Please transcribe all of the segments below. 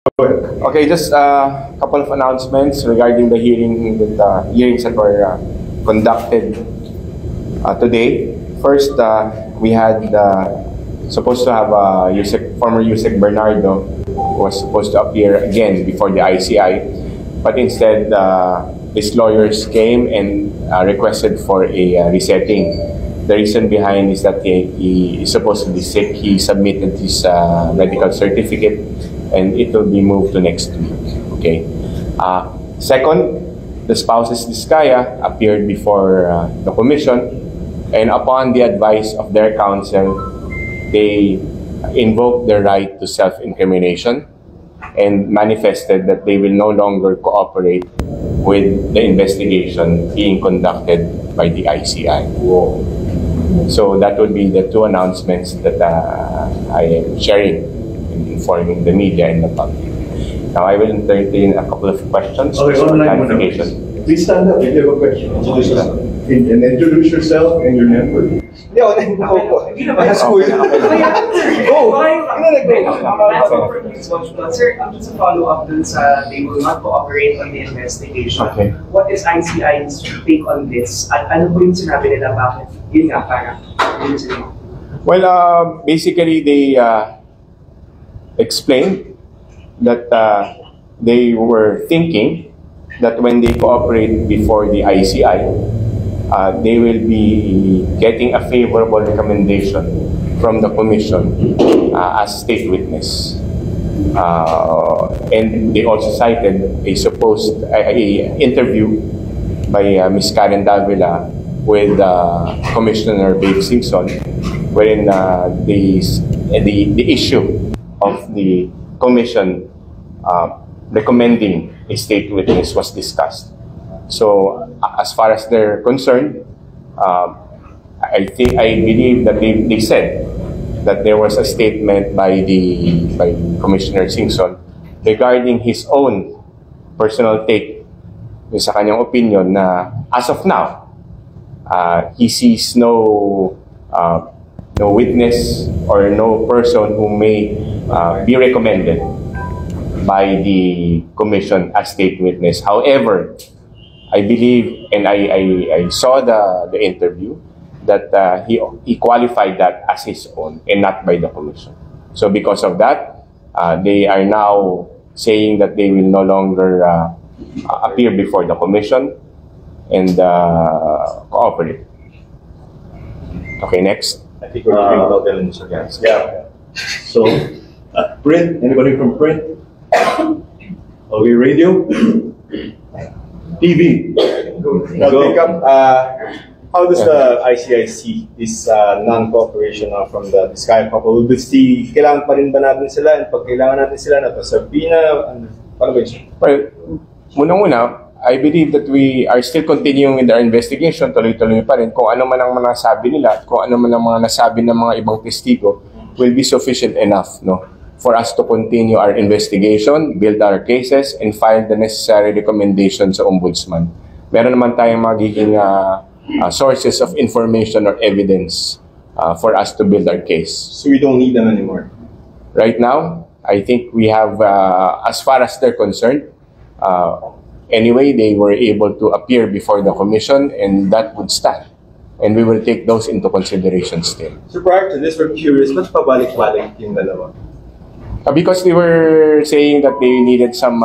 Okay, just a couple of announcements regarding the hearings that were conducted today. First, we had supposed to have former Yusek Bernardo was supposed to appear again before the ICI, but instead his lawyers came and requested for a resetting. The reason behind is that he is supposedly sick. He submitted his medical certificate, and it will be moved to next week. Okay. Second, the spouses Diskaya appeared before the commission, and upon the advice of their counsel, they invoked their right to self-incrimination and manifested that they will no longer cooperate with the investigation being conducted by the ICI. So that would be the two announcements that I am sharing and informing the media and the public. Now I will entertain a couple of questions for clarification. Please stand up if you have a question. And introduce yourself and your network. Yo, that's cool. Sir, just a follow-up dun sa they will not cooperate on the investigation. Okay. What is ICI's take on this? At ano po yung sinabi nila bakit? Yun nga, parang. Well, basically they explained that they were thinking that when they cooperate before the ICI, they will be getting a favorable recommendation from the commission as state witness. And they also cited a supposed interview by Ms. Karen Davila with Commissioner Babe Singson, wherein the issue of the commission recommending a state witness was discussed. So, as far as they're concerned, I believe that they said that there was a statement by Commissioner Singson regarding his own personal take sa kanyang opinion na as of now, he sees no witness or no person who may be recommended by the commission as state witness. However, I believe, and I saw the interview, that he qualified that as his own and not by the commission. So because of that, they are now saying that they will no longer appear before the commission and cooperate. Okay, next. I think we're talking about elements again. Yeah. So, print, anybody from print? Okay, radio? TV. Now, how does the ICI see this non-cooperation from the Diskaya couple? Will this kailangan pa rin ba natin sila? And pag kailangan natin sila, natasabina? Paano ba yun? Well, muna-muna, I believe that we are still continuing with our investigation. Tuloy-tuloy pa rin. Kung ano man ang mga nasabi nila, kung ano man ang mga nasabi ng mga ibang testigo, will be sufficient enough, no, for us to continue our investigation, build our cases, and file the necessary recommendations sa Ombudsman. Meron naman tayong magiging sources of information or evidence for us to build our case. So we don't need them anymore? Right now, I think we have, as far as they're concerned, anyway, they were able to appear before the commission, and that would stand. And we will take those into consideration still. So prior to this, we're curious, ba't pabalik-balik yung dalawa? Because they were saying that they needed some,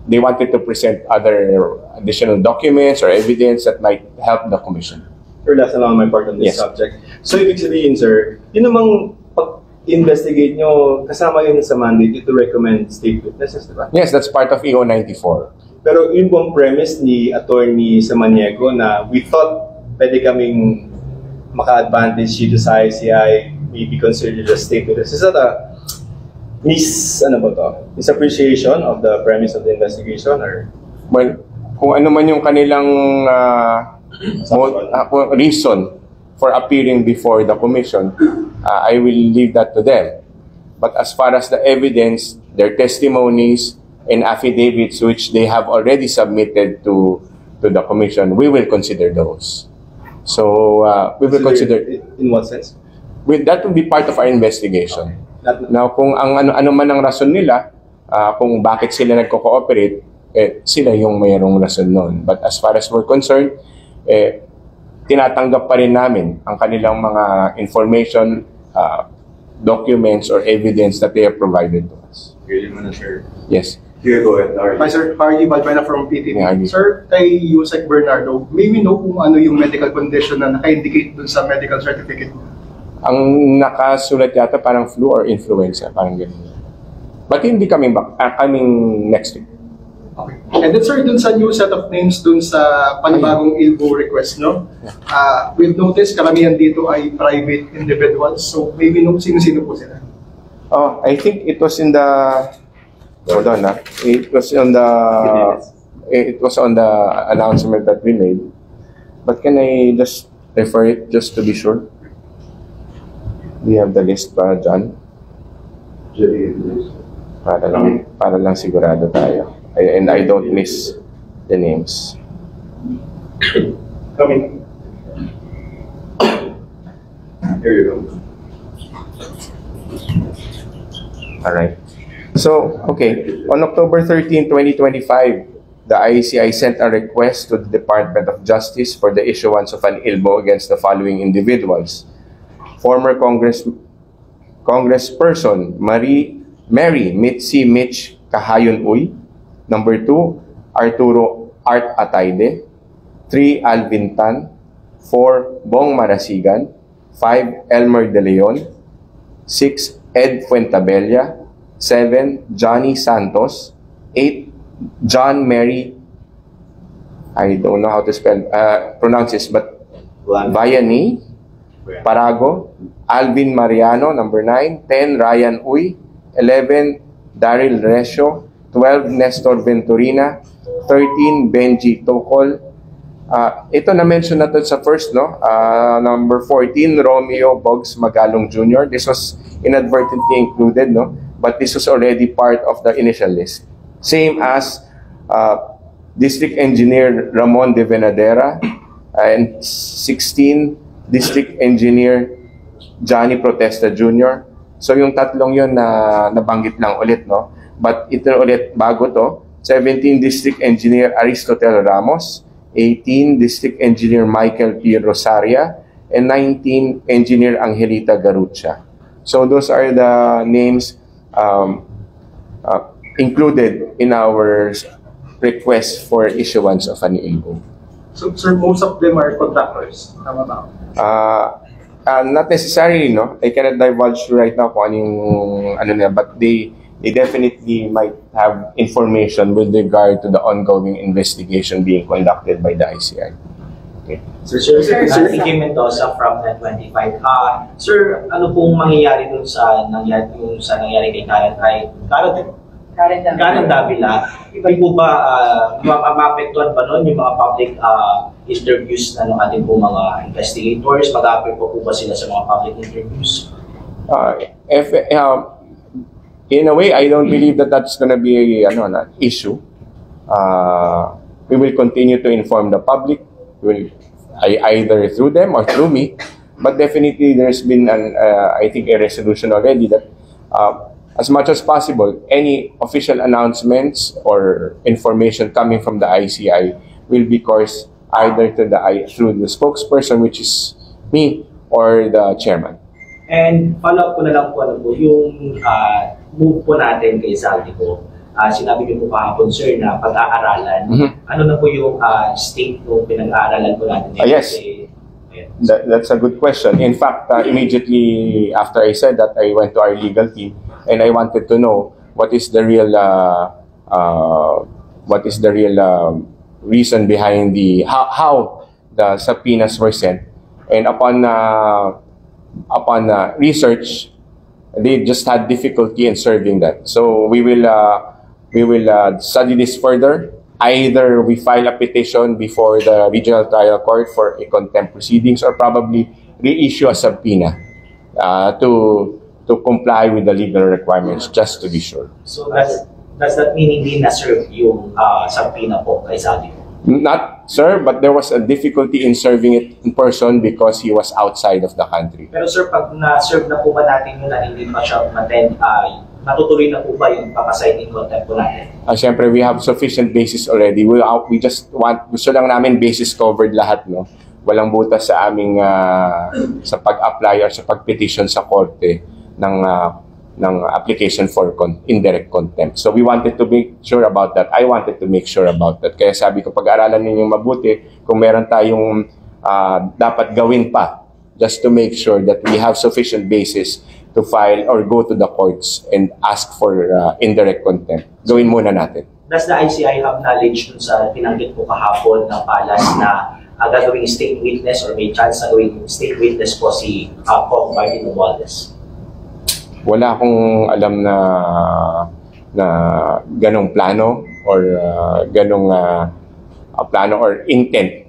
they wanted to present other additional documents or evidence that might help the commission. Sir, last na lang my part on this subject. So ibig sabihin, sir, yun namang pag-investigate nyo, kasama yun sa mandate to recommend state witnesses, di ba? Yes, that's part of EO 94. Pero yun po ang premise ni Attorney Samaniego na we thought pwede kaming maka-advantage dito sa ICI, maybe considered as state witness. Is that a misappreciation of the premise of the investigation, or? Well, kung ano man yung kanilang reason for appearing before the commission, I will leave that to them. But as far as the evidence, their testimonies and affidavits which they have already submitted to the commission, we will consider those. So we will consider. In what sense? That will be part of our investigation. Now, kung ano man ang rason nila, kung bakit sila nagko-cooperate, sila yung mayroong rason noon. But as far as we're concerned, tinatanggap pa rin namin ang kanilang mga information, documents, or evidence that they have provided to us. Yes. Here, go ahead. Hi sir, Hardy Balbuena from PTV. Yeah, Hardy. Sir, kay Yusek Bernardo, may we know kung ano yung medical condition na naka-indicate dun sa medical certificate? Ang nakasulat yata parang flu or influenza, parang gano'n. But hindi coming back, coming next week. Okay. And then sir, dun sa new set of names dun sa panibagong ILBO request, no? We've noticed karamihan dito ay private individuals. So may we know sino-sino po sila? Oh, I think it was in the, hold on, it was on the announcement that we made. But can I just refer it just to be sure? We have the list pa, John? Para lang sigurado tayo. And I don't miss the names. Coming. Here you go. Alright. So, okay. On October 13, 2025, the ICI sent a request to the Department of Justice for the issuance of an ILBO against the following individuals. Former Congressperson Mary Mitzi Mitch Kahayon Uy. Number 2, Arturo Art Atayde. 3, Alvin Tan. 4, Bong Marasigan. 5, Elmer De Leon. 6, Ed Fuentabella. 7, Johnny Santos. 8, John Mary, I don't know how to pronounce this, but Bayani, Parago. Alvin Mariano, number 9. 10, Ryan Uy. 11, Daryl Resio. 12, Nestor Venturina. 13, Benji Tokol. Ito na-mention na to sa first, no? Number 14, Romeo Boggs Magalong Jr. This was inadvertently included, no? But this was already part of the initial list. Same as District Engineer Ramon de Venadera, and 16, District Engineer Johnny Protesta Jr. So yung tatlong yun na nabanggit lang ulit, no? But ito ulit bago to, 17, District Engineer Aristotel Ramos. 18, District Engineer Michael P. Rosaria. And 19, Engineer Angelita Garucha. So those are the names included in our request for issuance of an ILBO. So sir, most of them are contractors. Tama ba? Not necessarily, no? I cannot divulge right now kung ano nila, but they definitely might have information with regard to the ongoing investigation being conducted by the ICI. Okay. Sir, Ricky Mendoza from Net25. Sir, ano pong mangyayari dun sa nangyari kay Karen Davila? Hindi po ba maapektuhan ba nun yung mga public interviews ng ating po mga investigators? Mag-appear po ba sila sa mga public interviews? In a way, I don't believe that that's going to be an issue. We will continue to inform the public. Either through them or through me, but definitely there's been I think a resolution already that as much as possible, any official announcements or information coming from the ICI will be coursed either through the spokesperson, which is me, or the chairman. And follow up ko na lang po, yung move po natin kay Zaldico. Sinabi niyo po kahapon, sir, na pag-aaralan. Ano na po yung state ng pinag-aaralan po natin? Yes. That's a good question. In fact, immediately after I said that, I went to our legal team and I wanted to know what is the real reason behind how the subpoenas were sent. And upon research, they just had difficulty in serving that. So we will study this further. Either we file a petition before the regional trial court for a contempt proceedings, or probably reissue a subpoena to comply with the legal requirements, just to be sure. So does that mean hindi na-serve yung subpoena po kay Zaldico? Not, sir, but there was a difficulty in serving it in person because he was outside of the country. Pero sir, pag na-serve na po ba natin yun na hindi pa siya natutuloy na po ba yung papasign in contempt po natin? Siyempre, we have sufficient basis already. We just want, gusto lang namin basis covered lahat, no? Walang butas sa aming sa pag-apply or sa pag-petition sa korte ng application for indirect contempt. So we wanted to make sure about that. I wanted to make sure about that. Kaya sabi ko, pag-aralan ninyo mabuti kung meron tayong dapat gawin pa just to make sure that we have sufficient basis to file or go to the courts and ask for indirect contempt. Gawin muna natin. Does the ICI have knowledge dun sa pinanggit po kahapon ng palas na gagawing state witness or may chance na gawing state witness po si Kong Martin Romualdez? Wala akong alam na ganong plano or ganong plano or intent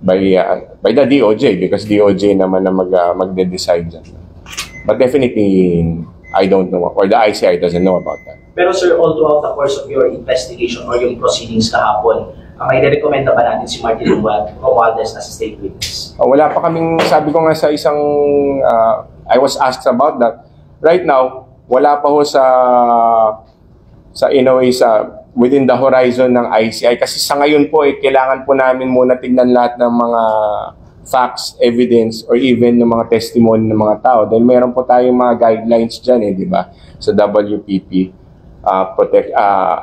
by the DOJ because DOJ naman na magde-decide dyan. But definitely, I don't know or the ICI doesn't know about that. Pero sir, all throughout the course of your investigation or yung proceedings kahapon, may recommenda ba natin si Martin Romualdez as a state witness? Wala pa kaming, sabi ko nga sa isang, I was asked about that. Right now, wala pa ho in a way, within the horizon ng ICI. Kasi sa ngayon po, kailangan po namin muna tignan lahat ng mga facts, evidence, or even ng mga testimony ng mga tao. Dahil meron po tayong mga guidelines dyan, di ba? Sa WPP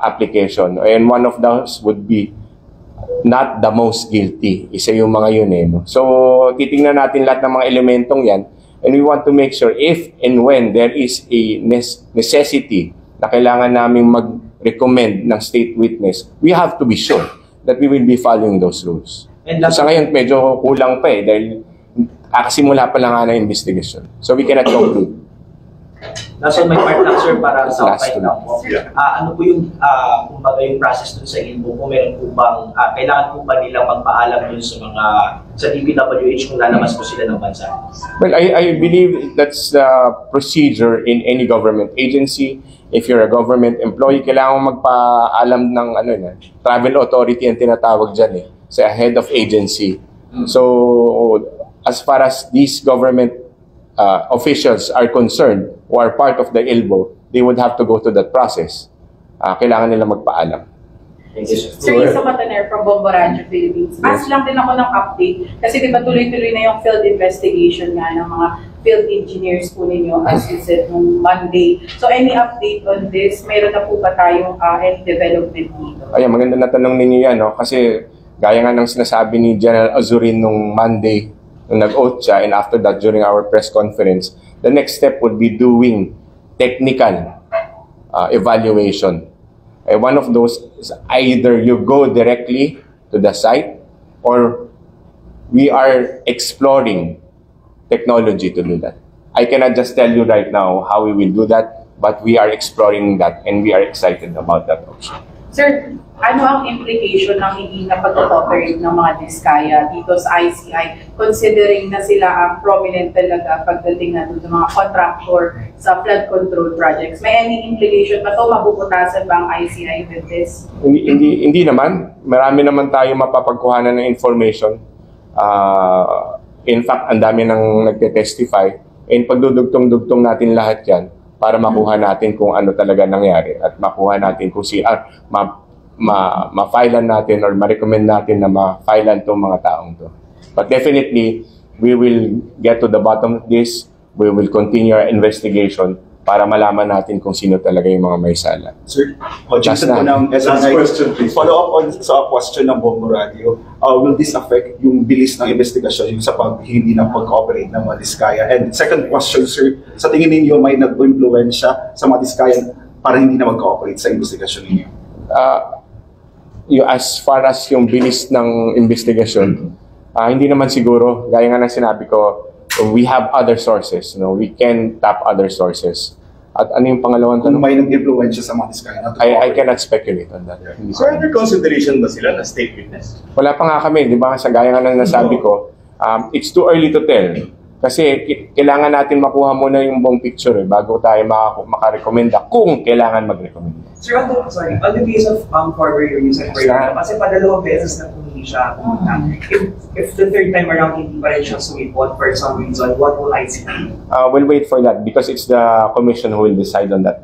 application. And one of those would be not the most guilty. Isa yung mga yun no? So, titingnan natin lahat ng mga elementong yan. And we want to make sure if and when there is a necessity na kailangan namin mag-recommend ng state witness, we have to be sure that we will be following those rules. And sa ngayon, medyo kulang pa dahil kakasimula pa lang nga ng investigation. So we cannot conclude. Nasa may part lang sir para sa fight lang po. Ano po yung kumbaga yung process dun sa ILBO po? Meron po bang kailangan po ba nilang magpaalam dun sa DPWH kung lalabas po sila ng bansa? Well, I believe that's the procedure in any government agency. If you're a government employee, kailangan magpaalam ng travel authority ang tinatawag dyan sa head of agency. So as far as these government officials are concerned who are part of the ILBO, they would have to go to that process. Kailangan nila magpaalam. Thank you, sir. Sir, Isa Mataner from Bombo Rancho, Philippines. Ask lang din ako ng update kasi di ba tuloy-tuloy na yung field investigation nga ng mga field engineers po ninyo as you said nung Monday. So any update on this? Meron na po ba tayong any development dito? Ayan, maganda na tanong ninyo yan, no? Kasi gaya nga ng sinasabi ni General Azurin nung Monday, nung nag-oath siya, and after that, during our press conference, the next step would be doing technical evaluation. And one of those is either you go directly to the site or we are exploring technology to do that. I cannot just tell you right now how we will do that, but we are exploring that and we are excited about that option. Sir, ano ang implication ng hindi na pag-operate ng mga Diskaya dito sa ICI considering na sila ang prominent talaga pagdating na doon sa mga contractor sa flood control projects? May any implication ba ito? Mabubutasan ba ang ICI with this? Hindi naman. Marami naman tayo mapapagkuhanan ng information. In fact, ang dami nang nagte-testify. And pagdudugtong-dugtong natin lahat yan para makuha natin kung ano talaga nangyari at makuha natin kung ma-filean natin or ma-recommend natin na ma-filean itong mga taong to. But definitely, we will get to the bottom of this. We will continue our investigation para malaman natin kung sino talaga yung mga may sala. Sir, Jason po ng Last question, please. Follow up on sa question ng Bombo Radio. Will this affect yung bilis ng investigasyon yung sa hindi na pag-cooperate ng mga Diskaya? And second question, sir, sa tingin ninyo may nag-influensya sa mga Diskaya para hindi na mag-cooperate sa investigasyon ninyo? As far as yung bilis ng investigasyon, hindi naman siguro. Gaya nga ng sinabi ko, we have other sources. We can tap other sources. At ano yung pangalawang Kung tanong? may nag-influensya sa mga Diskaya na I cannot speculate on that. Hindi So, under consideration ba sila na state witness? Wala pa nga kami, di ba? Sa gaya nga ng nasabi ko, it's too early to tell. Kasi kailangan natin makuha muna yung buong picture bago tayo makarekomenda kung kailangan mag-recommend. Sir, on the case of forward your user kasi padalawang beses na hindi siya pumunta. If the third time around hindi pa rin siya sumipot for some reason, what will I see? We'll wait for that because it's the commission who will decide on that.